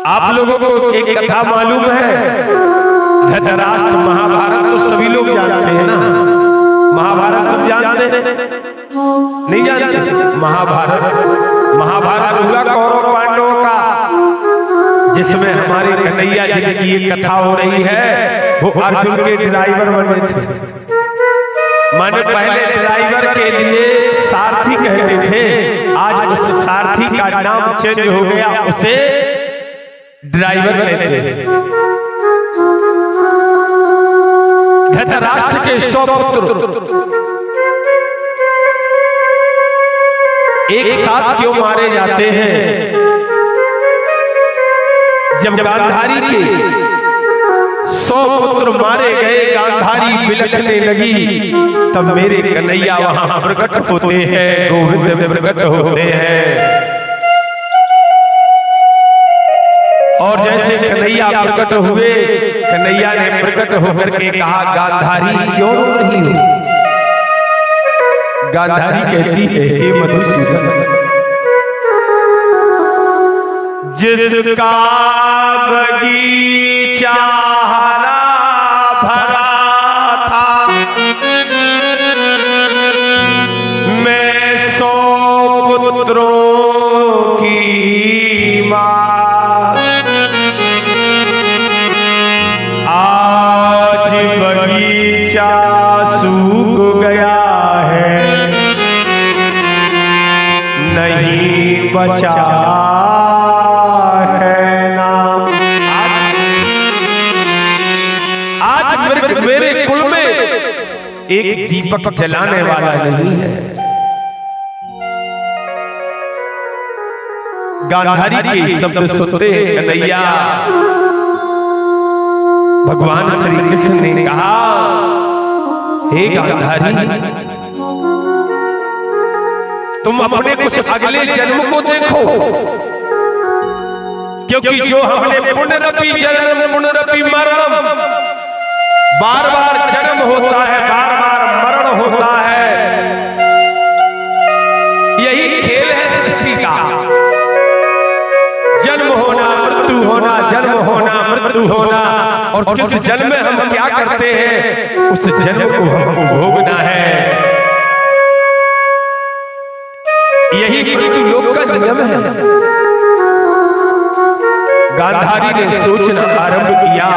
आप लोगों को एक कथा मालूम है, धृतराष्ट्र महाभारत तो सभी लोग जानते हैं ना। महाभारत सब जानते हैं, नहीं जानते? महाभारत हुआ कौरव पांडवों का, जिसमें हमारे कन्हैया जी की ये कथा हो रही है। वो अर्जुन के ड्राइवर बने थे। माने पहले ड्राइवर के लिए सारथी कहते थे, आज उस सारथी का नाम चेंज हो गया, उसे ड्राइवर कहते हैं। धृतराष्ट्र के 100 पुत्र एक साथ क्यों मारे जाते हैं? जब गांधारी के 100 पुत्र मारे गए, गांधारी बिलखने लगी, तब मेरे कन्हैया वहां प्रकट होते हैं, गोविंद प्रकट होते हैं। और जैसे कन्हैया प्रकट हुए, कन्हैया ने प्रकट होकर के कहा, गांधारी क्यों नहीं हो? गांधारी कहती है, हे मधुसूदन, जिसका बगीचा हरा भरा था, मैं 100 पुत्रों की मां, आज बगीचा सूख गया है, नहीं बचा है नाम। आज मेरे कुल में एक दीपक जलाने वाला नहीं है। गांधारी के शब्द सुनते कन्हैया, भगवान श्री कृष्ण ने कहा, हे गांधारी, तुम अपने कुछ अगले जन्म को देखो, क्योंकि जो हमने पुनरपि जन्म पुनरपि मरणम, बार बार जन्म होता है, बार बार मरण होता है, यही खेल है सृष्टि का। जन्म होना, मृत्यु होना, जन्म होना, मृत्यु होना। और किस जन्म में हम क्या करते हैं, उस जन्म को हमको भोगना है। यही मृत्यु योग का नियम है। गांधारी ने सोचना आरंभ किया।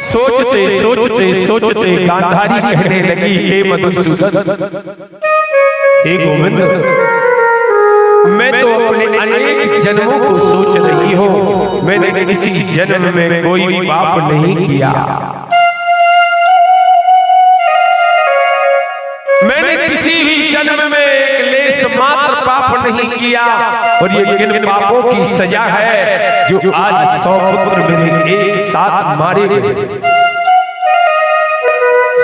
सोचते सोचते सोचते गांधारी कहने लगी, हे मधुसूदन, हे गोविंद, मैं तो अपने अनेक जन्मों को सोच रही हूं, मैंने किसी जन्म में कोई भी पाप नहीं किया, मैंने किसी भी जन्म में एक लेस मात्र पाप नहीं किया। और ये किन पापों की सजा है जो आज 100 पुत्र मेरे एक साथ मारे गए।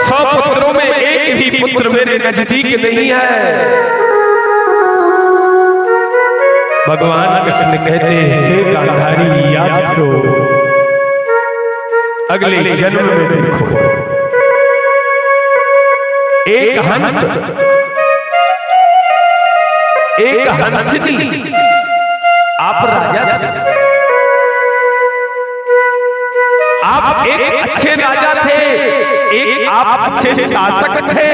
100 पुत्रों में एक भी पुत्र मेरे नजदीक नहीं है। भगवान कृष्ण कहते हैं, हे गांधारी, याद करो, अगले जन्म में देखो, एक हंसनी, आप राजा थे, आप एक अच्छे राजा थे, एक आप अच्छे शासक थे,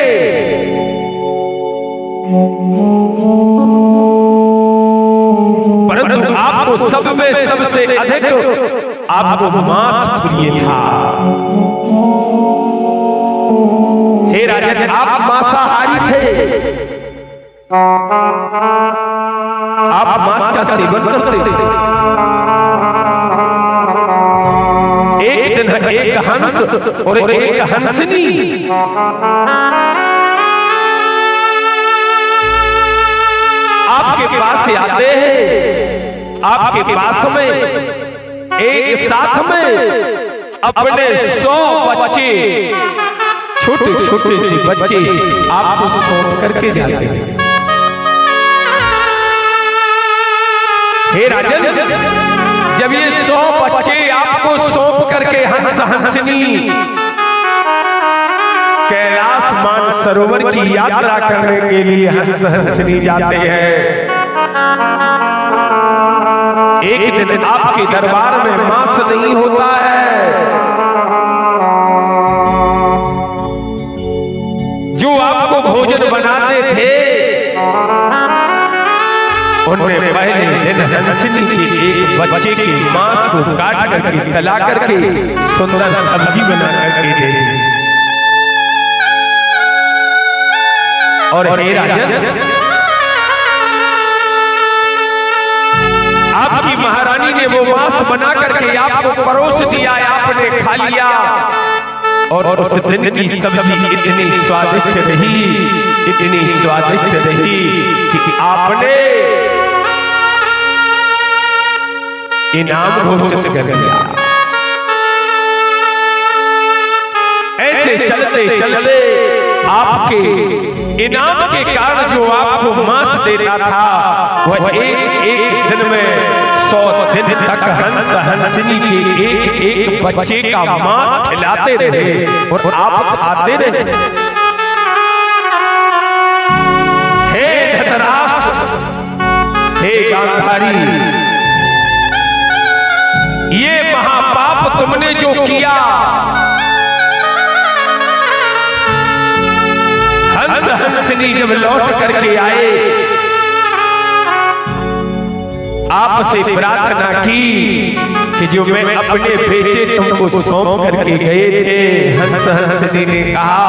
परंतु आपको सब में सबसे अधिक आपको मांस प्रिय था। हे राजा, आप मांसाहारी थे, आप मांस का सेवन करते थे। एक दिन एक हंस और एक हंसनी आपके पास आते हैं, आपके पास में एक साथ में अपने 100 बच्चे, छोटे छोटे से बच्चे आपको सौंप करके जाते हैं। हे राजन, जब ये 100 बच्चे आपको सौंप करके हंस हंसनी कैलाश मानसरोवर की यात्रा करने के लिए हंस हंसनी जाते हैं, एक दिन आपके दरबार में मांस नहीं होता है। जो आपको भोजन बनाते थे उनमें पहले दिन हंसनी के एक बच्चे के मांस को काट करके तला करके सुंदर सब्जी बना करके दे दी। और हे राजन, आपकी महारानी ने वो मांस बना करके आपको परोस दिया, आपने खा लिया। और उस दिन की सब्जी इतनी स्वादिष्ट रही, इतनी स्वादिष्ट रही कि आपने इनाम घोषित कर दिया। ऐसे चलते चलते आपके इनाम के कारण जो आपको मांस देता था वह एक एक दिन में 100 दिन तक हंस हंसनी के एक एक बच्चे का मांस खिलाते रहे और आप खाते रहे। हे धृतराष्ट्र, हे गांधारी, ये महापाप तुमने जो किया, हंस हंसनी जब लौट करके आए आपसे प्रार्थना की कि जो मैं अपने बेटे तुमको सौंप करके गए थे, हंस हंसनी ने कहा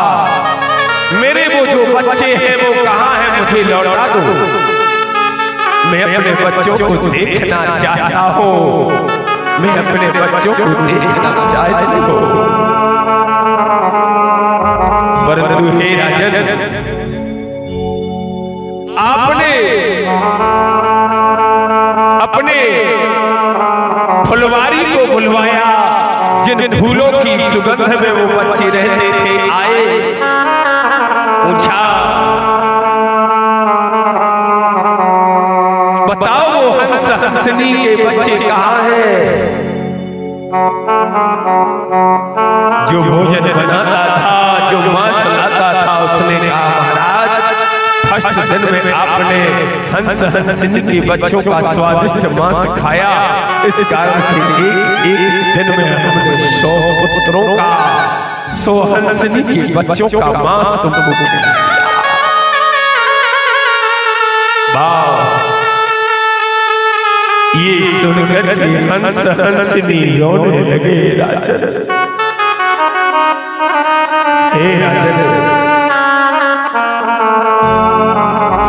मेरे वो जो बच्चे हैं वो कहाँ हैं, मुझे लौटा दो, मैं अपने बच्चों को देखना चाहता हूँ, मैं अपने बच्चों को देखना चाहती हूँ। परंतु हे राजन, आपने अपने फुलवारी को बुलवाया, जिन फूलों की सुगंध में वो बच्चे रहते थे, आए, पूछा बताओ वो हंस हंसनी के बच्चे कहाँ हैं? जो भोजन बनाता था, जो मांस लाता था, उसने कहा महाराज फर्स्ट दिन में आपने हंस हंसनी के बच्चों का स्वादिष्ट मांस खाया, इस कारण से एक दिन में हमने 100 पुत्रों का, 100 हंसनी के बच्चों का मांस तुमको दिया। ये सुनकर के हंस हंसनी रोने लगे। राजन, हे राजन,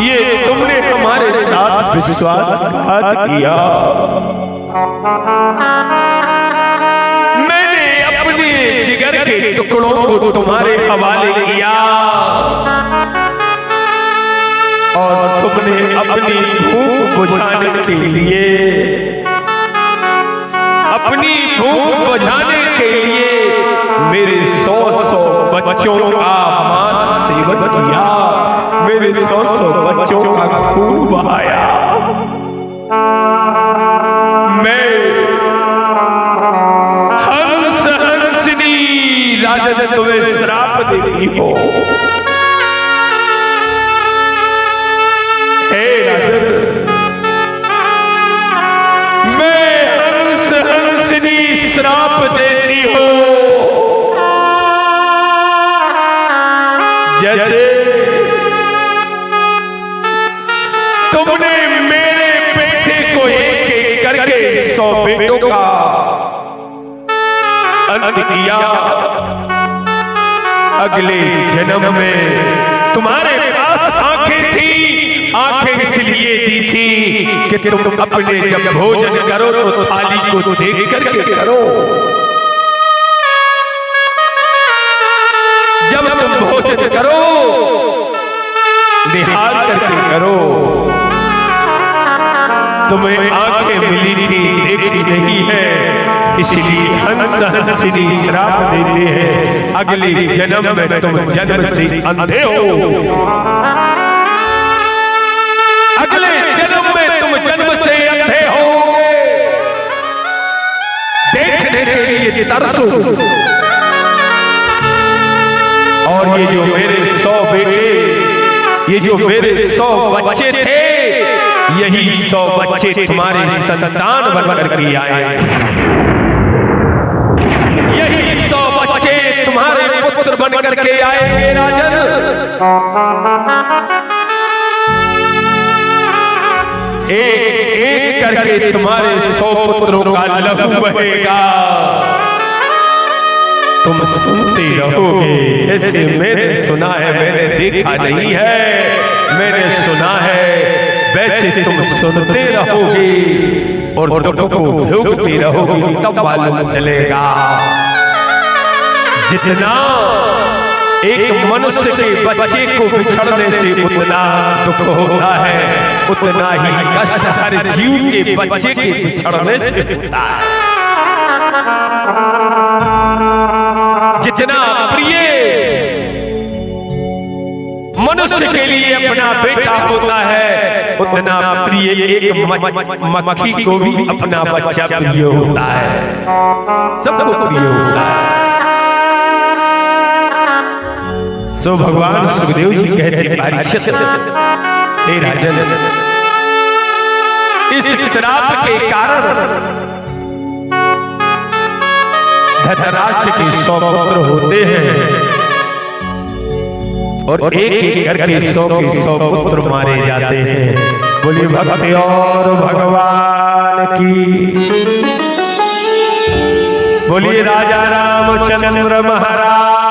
ये तुमने हमारे साथ विश्वासघात किया। मैंने अपने जिगर के टुकड़ों को तुम्हारे हवाले किया और तुमने अपनी भूख बुझाने के लिए, अपनी भूख बुझाने के लिए मेरे 100 बच्चों का मांस सेवन किया, मेरे 100 बच्चों का खून बहाया। मैं हंस हंसनी राजन तुम्हें श्राप देती हो। हे राजन, मैं हंस हंसनी श्राप देती हूँ, जैसे तुमने मेरे बेटे को एक एक करके 100 बेटों का अंत किया। अगले जन्म में तुम्हारे पास आंखें थी, आंखें इसलिए दी थी कि तुम अपने जब भोजन करो तो थाली को देख करके करो, जब तुम भोजन करो निहार करके करो। तुम्हें आंखें मिली थी, देखी नहीं है, इसलिए हंस हंसनी श्राप देते हैं, अगले जन्म में तुम जन्म से अंधे हो, अगले जन्म में तुम जन्म से अंधे हो, देखने के लिए तरसो। और ये जो मेरे 100 बेटे, ये जो मेरे 100 बच्चे थे, यही 100 बच्चे तुम्हारे संतान बनकर के आए, यही 100 बच्चे तुम्हारे पुत्र बनकर के आएंगे राजन। एक एक करके तुम्हारे 100 पुत्रों का लहू बहेगा, तुम सुनते रहोगे। जैसे मैंने सुना है, मैंने देखा नहीं है, मैंने सुना है, वैसे तुम सुनते रहोगे और दुखों को भोगते रहोगे, तब मालूम चलेगा। जितना एक मनुष्य के बच्चे को बिछड़ने से उतना दुख होता है, उतना ही कष्ट हर जीव के बच्चे के बिछड़ने से होता है। जितना प्रिय मनुष्य के लिए अपना बेटा होता है, उतना प्रिय एक मक्खी को भी अपना बच्चा प्रिय होता है, सबको प्रिय होता है। सो भगवान सुखदेव जी कहते परीक्षित, हे राजन, इस श्राप के कारण धृतराष्ट्र के 100 पुत्र होते हैं और एक एक करके 100 के 100 पुत्र मारे जाते हैं। बोलिए भक्ति और भगवान की, बोलिए राजा रामचंद्र महाराज